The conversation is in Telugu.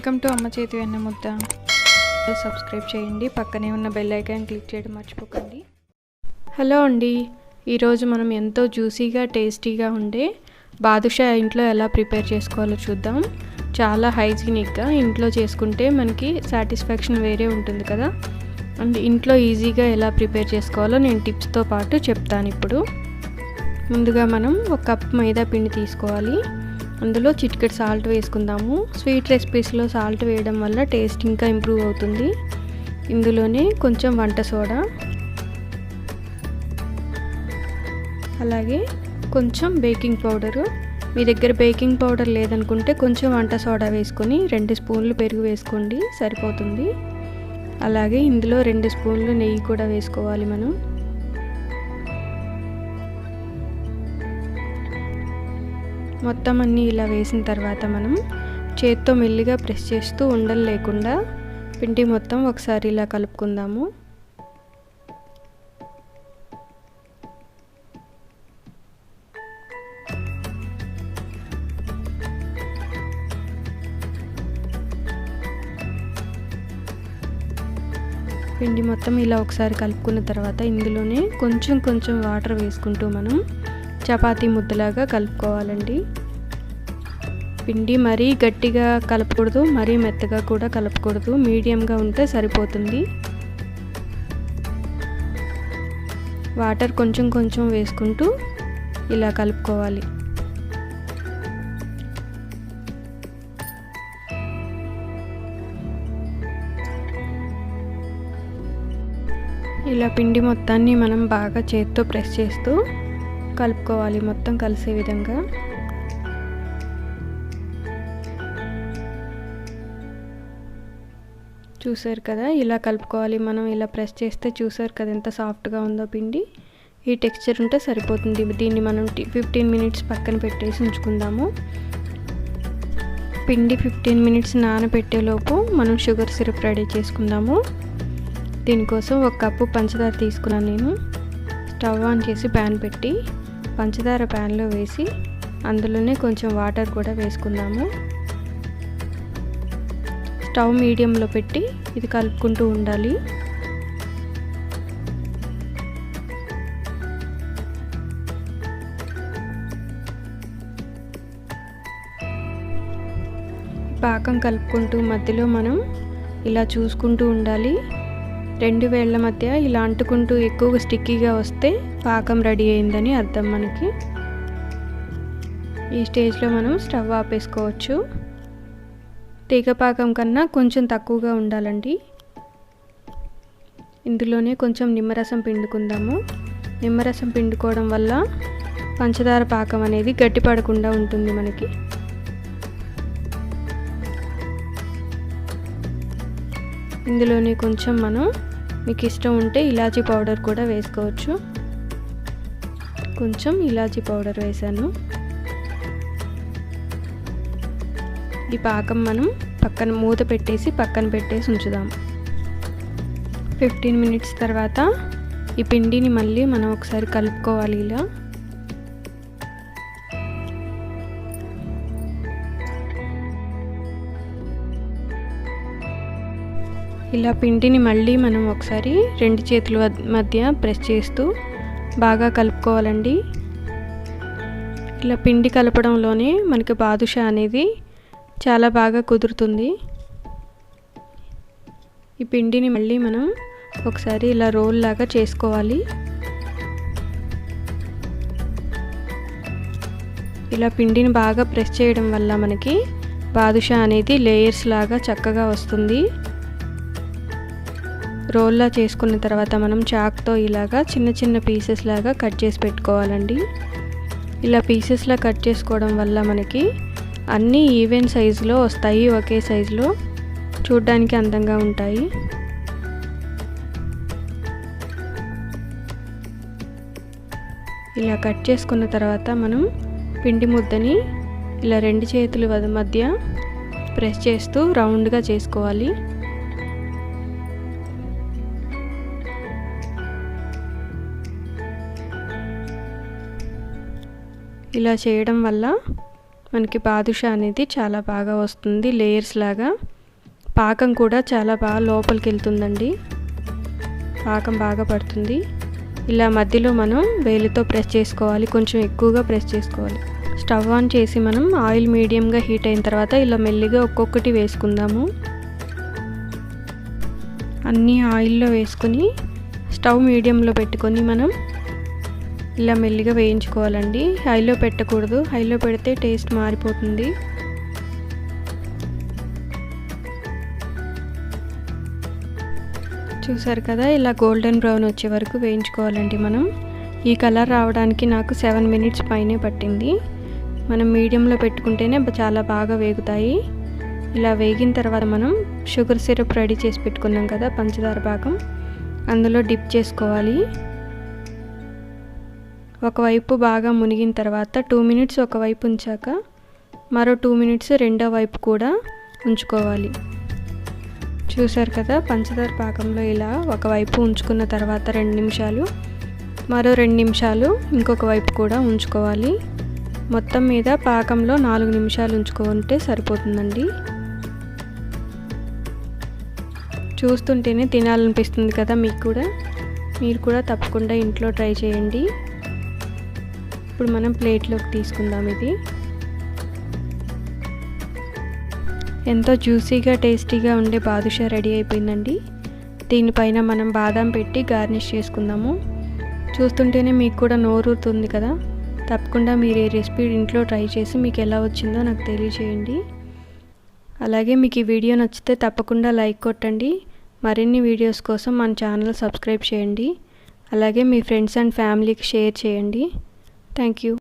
Welcome to అమ్మచేతివెన్నముద్ద. సబ్స్క్రైబ్ చేయండి, పక్కనే ఉన్న బెల్ ఐకాన్ క్లిక్ చేయడం మర్చిపోకండి. హలో అండి, ఈరోజు మనం ఎంతో జ్యూసీగా టేస్టీగా ఉండే బాదుషా ఇంట్లో ఎలా ప్రిపేర్ చేసుకోవాలో చూద్దాం. చాలా హైజీనిక్గా ఇంట్లో చేసుకుంటే మనకి సాటిస్ఫాక్షన్ వేరే ఉంటుంది కదా. అండ్ ఇంట్లో ఈజీగా ఎలా ప్రిపేర్ చేసుకోవాలో నేను టిప్స్తో పాటు చెప్తాను. ఇప్పుడు ముందుగా మనం ఒక కప్ మైదా పిండి తీసుకోవాలి. అందులో చిటికెడు సాల్ట్ వేసుకుందాము. స్వీట్ రెసిపీస్లో సాల్ట్ వేయడం వల్ల టేస్ట్ ఇంకా ఇంప్రూవ్ అవుతుంది. ఇందులోనే కొంచెం వంట సోడా, అలాగే కొంచెం బేకింగ్ పౌడరు. మీ దగ్గర బేకింగ్ పౌడర్ లేదనుకుంటే కొంచెం వంట సోడా వేసుకొని 2 స్పూన్లు పెరుగు వేసుకోండి, సరిపోతుంది. అలాగే ఇందులో 2 స్పూన్లు నెయ్యి కూడా వేసుకోవాలి. మనం మొత్తం అన్నీ ఇలా వేసిన తర్వాత మనం చేత్తో మెల్లిగా ప్రెస్ చేస్తూ ఉండలు లేకుండా పిండి మొత్తం ఒకసారి ఇలా కలుపుకుందాము. పిండి మొత్తం ఇలా ఒకసారి కలుపుకున్న తర్వాత ఇందులోనే కొంచెం కొంచెం వాటర్ వేసుకుంటూ మనం చపాతీ ముద్దలాగా కలుపుకోవాలండి. పిండి మరీ గట్టిగా కలపకూడదు, మరీ మెత్తగా కూడా కలపకూడదు, మీడియంగా ఉంటే సరిపోతుంది. వాటర్ కొంచెం కొంచెం వేసుకుంటూ ఇలా కలుపుకోవాలి. ఇలా పిండి మొత్తాన్ని మనం బాగా చేత్తో ప్రెస్ చేస్తూ కలుపుకోవాలి, మొత్తం కలిసే విధంగా. చూసారు కదా, ఇలా కలుపుకోవాలి. మనం ఇలా ప్రెస్ చేస్తే చూసారు కదా ఎంత సాఫ్ట్గా ఉందో పిండి. ఈ టెక్స్చర్ ఉంటే సరిపోతుంది. దీన్ని మనం 15 మినిట్స్ పక్కన పెట్టేసి ఉంచుకుందాము. పిండి 15 మినిట్స్ నానబెట్టేలోపు మనం షుగర్ సిరప్ రెడీ చేసుకుందాము. దీనికోసం 1 కప్పు పంచదార తీసుకున్నాను నేను. స్టవ్ ఆన్ చేసి ప్యాన్ పెట్టి పంచదార ప్యాన్లో వేసి అందులోనే కొంచెం వాటర్ కూడా వేసుకుందాము. స్టవ్ మీడియంలో పెట్టి ఇది కలుపుకుంటూ ఉండాలి. పాకం కలుపుకుంటూ మధ్యలో మనం ఇలా చూసుకుంటూ ఉండాలి. 2 వేళ్ల మధ్య ఇలా అంటుకుంటూ ఎక్కువగా స్టిక్కీగా వస్తే పాకం రెడీ అయిందని అర్థం మనకి. ఈ స్టేజ్లో మనం స్టవ్ ఆపేసుకోవచ్చు. తీగ పాకం కన్నా కొంచెం తక్కువగా ఉండాలండి. ఇందులోనే కొంచెం నిమ్మరసం పిండుకుందాము. నిమ్మరసం పిండుకోవడం వల్ల పంచదార పాకం అనేది గట్టిపడకుండా ఉంటుంది మనకి. ఇందులోనే కొంచెం మనం మీకు ఇష్టం ఉంటే ఇలాచీ పౌడర్ కూడా వేసుకోవచ్చు. కొంచెం ఇలాచీ పౌడర్ వేసాను. ఈ పాకం మనం పక్కన మూత పెట్టేసి ఉంచుదాం. 15 మినిట్స్ తర్వాత ఈ పిండిని మళ్ళీ మనం ఒకసారి కలుపుకోవాలి. ఇలా పిండిని మళ్ళీ మనం ఒకసారి 2 చేతుల మధ్య ప్రెస్ చేస్తూ బాగా కలుపుకోవాలండి. ఇలా పిండి కలపడంలోనే మనకి బాదుషా అనేది చాలా బాగా కుదురుతుంది. ఈ పిండిని మళ్ళీ మనం ఒకసారి ఇలా రోల్ లాగా చేసుకోవాలి. ఇలా పిండిని బాగా ప్రెస్ చేయడం వల్ల మనకి బాదుషా అనేది లేయర్స్ లాగా చక్కగా వస్తుంది. రోల్లా చేసుకున్న తర్వాత మనం చాక్తో ఇలాగా చిన్న చిన్న పీసెస్ లాగా కట్ చేసి పెట్టుకోవాలండి. ఇలా పీసెస్లా కట్ చేసుకోవడం వల్ల మనకి అన్నీ ఈవెన్ సైజులో వస్తాయి, ఒకే సైజులో చూడడానికి అందంగా ఉంటాయి. ఇలా కట్ చేసుకున్న తర్వాత మనం పిండి ముద్దని ఇలా 2 చేతుల మధ్య ప్రెస్ చేస్తూ రౌండ్గా చేసుకోవాలి. ఇలా చేయడం వల్ల మనకి బాదుషా అనేది చాలా బాగా వస్తుంది, లేయర్స్ లాగా. పాకం కూడా చాలా బాగా లోపలికి వెళ్తుందండి. పాకం బాగా పడుతుంది. ఇలా మధ్యలో మనం వేలితో ప్రెస్ చేసుకోవాలి, కొంచెం ఎక్కువగా ప్రెస్ చేసుకోవాలి. స్టవ్ ఆన్ చేసి మనం ఆయిల్ మీడియంగా హీట్ అయిన తర్వాత ఇలా మెల్లిగా ఒక్కొక్కటి వేసుకుందాము. అన్నీ ఆయిల్లో వేసుకొని స్టవ్ మీడియంలో పెట్టుకొని మనం ఇలా మెల్లిగా వేయించుకోవాలండి. హైలో పెట్టకూడదు, హైలో పెడితే టేస్ట్ మారిపోతుంది. చూసారు కదా, ఇలా గోల్డెన్ బ్రౌన్ వచ్చే వరకు వేయించుకోవాలండి మనం. ఈ కలర్ రావడానికి నాకు 7 మినిట్స్ పైనే పట్టింది. మనం మీడియంలో పెట్టుకుంటేనే చాలా బాగా వేగుతాయి. ఇలా వేగిన తర్వాత మనం షుగర్ సిరప్ రెడీ చేసి పెట్టుకున్నాం కదా, పంచదార పాకం, అందులో డిప్ చేసుకోవాలి. ఒకవైపు బాగా మునిగిన తర్వాత 2 మినిట్స్ ఒకవైపు ఉంచాక మరో 2 మినిట్స్ రెండో వైపు కూడా ఉంచుకోవాలి. చూసారు కదా, పంచదార పాకంలో ఇలా ఒకవైపు ఉంచుకున్న తర్వాత 2 నిమిషాలు, మరో 2 నిమిషాలు ఇంకొక వైపు కూడా ఉంచుకోవాలి. మొత్తం మీద పాకంలో 4 నిమిషాలు ఉంచుకుంటే సరిపోతుందండి. చూస్తుంటేనే తినాలనిపిస్తుంది కదా మీకు కూడా. మీరు కూడా తప్పకుండా ఇంట్లో ట్రై చేయండి. ఇప్పుడు మనం ప్లేట్లోకి తీసుకుందాం. ఇది ఎంతో జ్యూసీగా టేస్టీగా ఉండే బాదుషా రెడీ అయిపోయిందండి. దీనిపైన మనం బాదం పెట్టి గార్నిష్ చేసుకుందాము. చూస్తుంటేనే మీకు కూడా నోరూరుతుంది కదా. తప్పకుండా మీరు ఈ రెసిపీ ఇంట్లో ట్రై చేసి మీకు ఎలా వచ్చిందో నాకు తెలియజేయండి. అలాగే మీకు ఈ వీడియో నచ్చితే తప్పకుండా లైక్ కొట్టండి. మరిన్ని వీడియోస్ కోసం మన ఛానల్ సబ్స్క్రైబ్ చేయండి. అలాగే మీ ఫ్రెండ్స్ అండ్ ఫ్యామిలీకి షేర్ చేయండి. Thank you.